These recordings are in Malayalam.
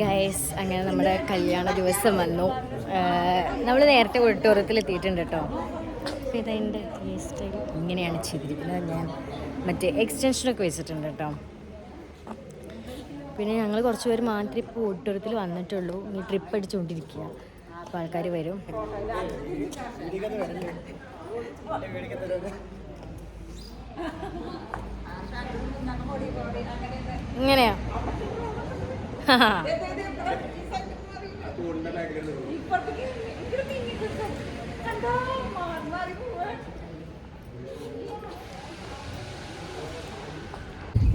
ഗൈസ്, അങ്ങനെ നമ്മുടെ കല്യാണ ദിവസം വന്നു. നമ്മൾ നേരത്തെ ഓഡിറ്റോറിയത്തിൽ എത്തിയിട്ടുണ്ട് കേട്ടോ. അപ്പോൾ ഇതെൻ്റെ ഹെയർ സ്റ്റൈൽ ഇങ്ങനെയാണ് ചെയ്തിരിക്കുന്നത്. ഞാൻ മറ്റേ എക്സ്റ്റൻഷനൊക്കെ വെച്ചിട്ടുണ്ട് കേട്ടോ. പിന്നെ ഞങ്ങൾ കുറച്ച് പേര് മാത്രമേ ഇപ്പോൾ ഓഡിറ്റോറിയത്തിൽ വന്നിട്ടുള്ളൂ. ഇനി ട്രിപ്പ് അടിച്ചുകൊണ്ടിരിക്കുക. അപ്പോൾ ആൾക്കാർ വരും. ഇങ്ങനെയാ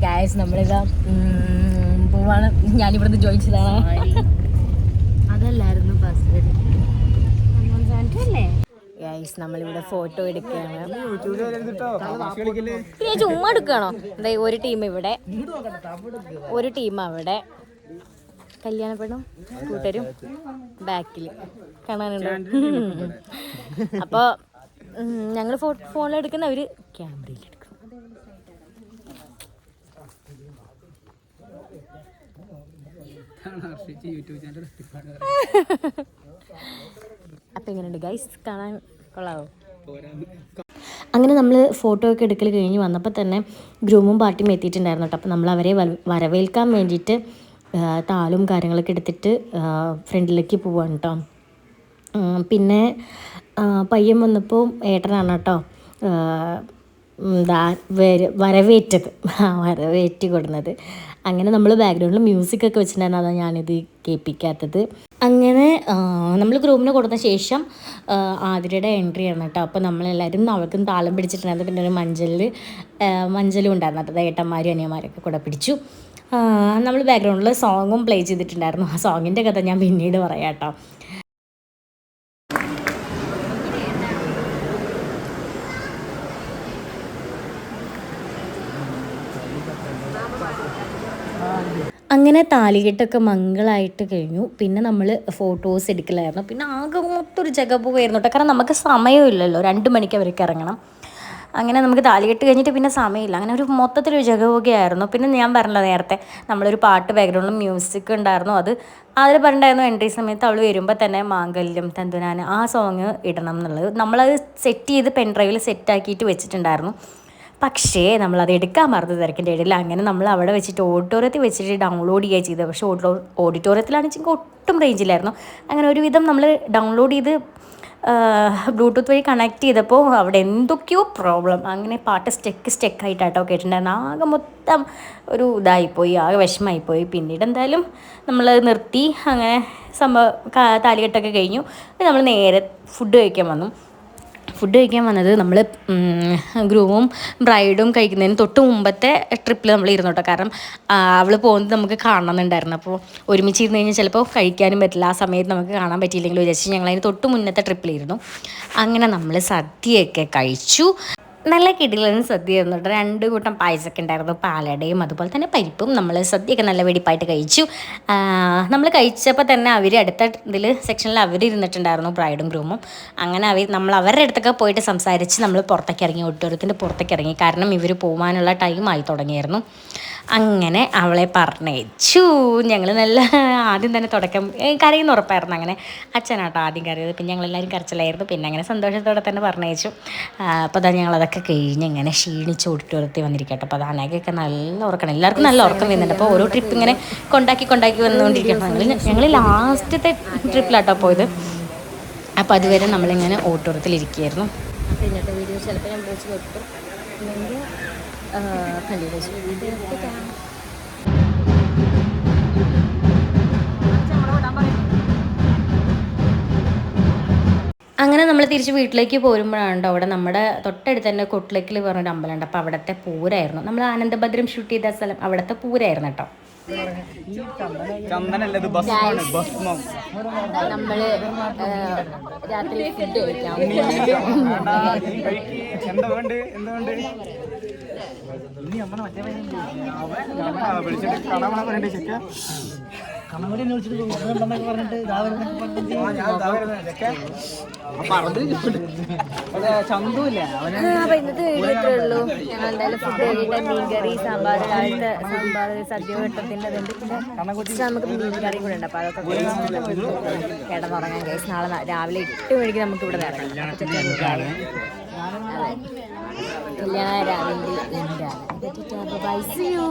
ഗായ്സ്, നമ്മളിതാ പോവാണ്. ഞാനിവിടുന്ന് ജോയിൻ ചെയ്തതാണ്. അതല്ലായിരുന്നു ബസ് അല്ലേ ഗായ്സ്. നമ്മളിവിടെ ഫോട്ടോ എടുക്കുകയാണ്. പിന്നെ ചുമ്മാ എടുക്കുകയാണോ? എന്താ ഒരു ടീം ഇവിടെ, ഒരു ടീം അവിടെ. കല്യാണ പെണ്ണും കൂട്ടരും ബാക്കിൽ കാണാനുണ്ടോ? അപ്പോൾ ഞങ്ങൾ ഫോണിലെടുക്കുന്ന അവർ ക്യാമറയിലെടുക്കും. അപ്പം എങ്ങനെയുണ്ട് ഗൈസ്? കാണാൻ കൊള്ളാവോ? അങ്ങനെ നമ്മൾ ഫോട്ടോ ഒക്കെ എടുക്കൽ കഴിഞ്ഞ് വന്നപ്പോൾ തന്നെ ഗ്രൂമും പാർട്ടിയും എത്തിയിട്ടുണ്ടായിരുന്നു കേട്ടോ. അപ്പോൾ നമ്മൾ അവരെ വരവേൽക്കാൻ വേണ്ടിയിട്ട് താളും കാര്യങ്ങളൊക്കെ എടുത്തിട്ട് ഫ്രണ്ടിലേക്ക് പോവാണ് കേട്ടോ. പിന്നെ പയ്യൻ വന്നപ്പോൾ ഏട്ടനാണ് കേട്ടോ വരവേറ്റത്, വരവേറ്റ് കൊടുക്കുന്നത്. അങ്ങനെ നമ്മൾ ബാക്ക്ഗ്രൗണ്ടിൽ മ്യൂസിക്കൊക്കെ വെച്ചിട്ടുണ്ടായിരുന്നു. അതാണ് ഞാനിത് കേൾപ്പിക്കാത്തത്. അങ്ങനെ നമ്മൾ ഗ്രൂമിന് കൊടുത്ത ശേഷം ആതിരയുടെ എൻട്രിയാണ് കേട്ടോ. അപ്പോൾ നമ്മളെല്ലാവരും അവർക്കും താളം പിടിച്ചിട്ടുണ്ടായിരുന്നു. പിന്നെ ഒരു മഞ്ചലും ഉണ്ടായിരുന്നു. അത് ഏട്ടന്മാരും അനിയന്മാരൊക്കെ കൂടെ പിടിച്ചു. നമ്മൾ ബാക്ക്ഗ്രൗണ്ടിൽ സോങ്ങും പ്ലേ ചെയ്തിട്ടുണ്ടായിരുന്നു. ആ സോങ്ങിൻ്റെ കഥ ഞാൻ പിന്നീട് പറയാം കേട്ടോ. അങ്ങനെ താലികെട്ടൊക്കെ മംഗളായിട്ട് കഴിഞ്ഞു. പിന്നെ നമ്മൾ ഫോട്ടോസ് എടുക്കലായിരുന്നു. പിന്നെ ആകെ മൊത്തമൊരു ജഗപ്പുകയായിരുന്നു കേട്ടോ. കാരണം നമുക്ക് സമയമില്ലല്ലോ, 2 മണിക്ക് അവർക്ക് ഇറങ്ങണം. അങ്ങനെ നമുക്ക് താലികെട്ട് കഴിഞ്ഞിട്ട് പിന്നെ സമയമില്ല. അങ്ങനെ ഒരു മൊത്തത്തിലൊരു ജഗപുകയായിരുന്നു. പിന്നെ ഞാൻ പറഞ്ഞല്ലോ നേരത്തെ, നമ്മളൊരു പാട്ട് ബാക്ക്ഗ്രൗണ്ടിൽ മ്യൂസിക് ഉണ്ടായിരുന്നു. അതിൽ പറഞ്ഞിട്ടുണ്ടായിരുന്നു എൻട്രി സമയത്ത് അവൾ വരുമ്പോൾ തന്നെ മാംഗല്യം തന്തുനാന് ആ സോങ് ഇടണം എന്നുള്ളത്. നമ്മളത് സെറ്റ് ചെയ്ത് പെൻഡ്രൈവിൽ സെറ്റാക്കിയിട്ട് വെച്ചിട്ടുണ്ടായിരുന്നു. പക്ഷേ നമ്മളത് എടുക്കാൻ മറന്നു തിരക്കിൻ്റെ ഇടയിൽ. അങ്ങനെ നമ്മൾ അവിടെ വെച്ചിട്ട് ഓഡിറ്റോറിയത്തിൽ വെച്ചിട്ട് ഡൗൺലോഡ് ചെയ്യുക ചെയ്തത്. പക്ഷേ ഓഡിറ്റോറിയത്തിലാണെങ്കിൽ ഒട്ടും റേഞ്ചിലായിരുന്നു. അങ്ങനെ ഒരുവിധം നമ്മൾ ഡൗൺലോഡ് ചെയ്ത് ബ്ലൂടൂത്ത് വഴി കണക്ട് ചെയ്തപ്പോൾ അവിടെ എന്തൊക്കെയോ പ്രോബ്ലം. അങ്ങനെ പാട്ട് സ്റ്റെക്കായിട്ടാട്ടോ കേട്ടിട്ടുണ്ടായിരുന്നു. ആകെ മൊത്തം ഒരു ഇതായിപ്പോയി, ആകെ വിഷമമായിപ്പോയി. പിന്നീട് എന്തായാലും നമ്മളത് നിർത്തി. അങ്ങനെ താലികെട്ടൊക്കെ കഴിഞ്ഞു. നമ്മൾ നേരെ ഫുഡ് കഴിക്കാൻ വന്നു. ഫുഡ് കഴിക്കാൻ വന്നത് നമ്മൾ ഗ്രൂമും ബ്രൈഡും കഴിക്കുന്നതിന് തൊട്ട് മുമ്പത്തെ ട്രിപ്പിൽ നമ്മൾ ഇരുന്നു കേട്ടോ. കാരണം അവൾ പോകുന്നത് നമുക്ക് കാണണമെന്നുണ്ടായിരുന്നു. അപ്പോൾ ഒരുമിച്ച് ഇരുന്ന് കഴിഞ്ഞാൽ ചിലപ്പോൾ കഴിക്കാനും പറ്റില്ല. ആ സമയത്ത് നമുക്ക് കാണാൻ പറ്റിയില്ലെങ്കിലും വിചാരിച്ച് ഞങ്ങളതിന് തൊട്ട് മുന്നത്തെ ട്രിപ്പിലിരുന്നു. അങ്ങനെ നമ്മൾ സദ്യയൊക്കെ കഴിച്ചു. നല്ല കിടിലൻ സദ്യ ആയിരുന്നു കേട്ടോ. 2 കൂട്ടം പായസമൊക്കെ ഉണ്ടായിരുന്നു, പാലടയും അതുപോലെ തന്നെ പരിപ്പും. നമ്മൾ സദ്യയൊക്കെ നല്ല വെടിപ്പായിട്ട് കഴിച്ചു. നമ്മൾ കഴിച്ചപ്പോൾ തന്നെ അവർ അടുത്ത സെക്ഷനിൽ അവർ ഇരുന്നിട്ടുണ്ടായിരുന്നു, ബ്രൈഡും ഗ്രൂമും. അങ്ങനെ നമ്മൾ അവരുടെ അടുത്തൊക്കെ പോയിട്ട് സംസാരിച്ച് നമ്മൾ പുറത്തേക്ക് ഇറങ്ങി, ഓഡിറ്റോറിയത്തിൻ്റെ പുറത്തേക്ക് ഇറങ്ങി. കാരണം ഇവർ പോകാനുള്ള ടൈമായി തുടങ്ങിയായിരുന്നു. അങ്ങനെ അവളെ പറഞ്ഞയച്ചു. ഞങ്ങൾ നല്ല ആദ്യം തന്നെ തുടക്കം കരയുന്ന ഉറപ്പായിരുന്നു. അങ്ങനെ അച്ഛനാട്ടോ ആദ്യം കരയത്. പിന്നെ ഞങ്ങളെല്ലാവരും കരച്ചിലായിരുന്നു. പിന്നെ അങ്ങനെ സന്തോഷത്തോടെ തന്നെ പറഞ്ഞയച്ചു. അപ്പോൾ അതാ ഞങ്ങളതൊക്കെ കഴിഞ്ഞ് ഇങ്ങനെ ക്ഷീണിച്ച് ഓഡിറ്റോറിയത്തിൽ വന്നിരിക്കട്ടെ. അപ്പോൾ അതാനൊക്കെ നല്ല ഉറക്കണം, എല്ലാവർക്കും നല്ല ഉറക്കം വരുന്നുണ്ട്. അപ്പോൾ ഓരോ ട്രിപ്പ് ഇങ്ങനെ കൊണ്ടാക്കി വന്നുകൊണ്ടിരിക്കണം. ഞങ്ങൾ ലാസ്റ്റത്തെ ട്രിപ്പിലാട്ടോ പോയത്. അപ്പോൾ അതുവരെ നമ്മളിങ്ങനെ ഓഡിറ്റോറിയത്തിലിരിക്കുകയായിരുന്നു. അപ്പോൾ ഇന്നത്തെ വീഡിയോ ചിലപ്പോൾ ഞാൻ വിളിച്ച് വെക്കും, അല്ലെങ്കിൽ അങ്ങനെ നമ്മൾ തിരിച്ച് വീട്ടിലേക്ക് പോരുമ്പോഴാണ് അവിടെ നമ്മുടെ തൊട്ടടുത്ത് തന്നെ കൊട്ടിലേക്കിൽ പറഞ്ഞൊരു അമ്പലമുണ്ട്. അപ്പോൾ അവിടുത്തെ പൂരായിരുന്നു. നമ്മൾ ആനന്ദഭദ്രം ഷൂട്ട് ചെയ്ത സ്ഥലം അവിടുത്തെ പൂരായിരുന്നു കേട്ടോ. നമ്മള് രാത്രി ഫുഡ് കഴിക്കാം. ചന്തുല്ല അപ്പൊ ഇന്നത്തെ വീഡിയോ ഇത്രേ ഉള്ളൂ. ഞങ്ങൾ എന്തായാലും ഫുഡ് കഴിയിട്ട് മീൻകറി, സാമ്പാർ, രാവിലത്തെ സാമ്പാർ, സദ്യവട്ടത്തിൻ്റെ അതുണ്ട്. പിന്നെ നമുക്ക് മീൻകറി കൂടെ ഉണ്ട്. അപ്പോൾ അതൊക്കെ കിടന്നുറങ്ങാൻ കേസ്. നാളെ രാവിലെ 8 മണിക്ക് നമുക്ക് ഇവിടെ ഇറങ്ങാം. കല്യാണ രാവിലെ എന്താണ്. Bye, see U.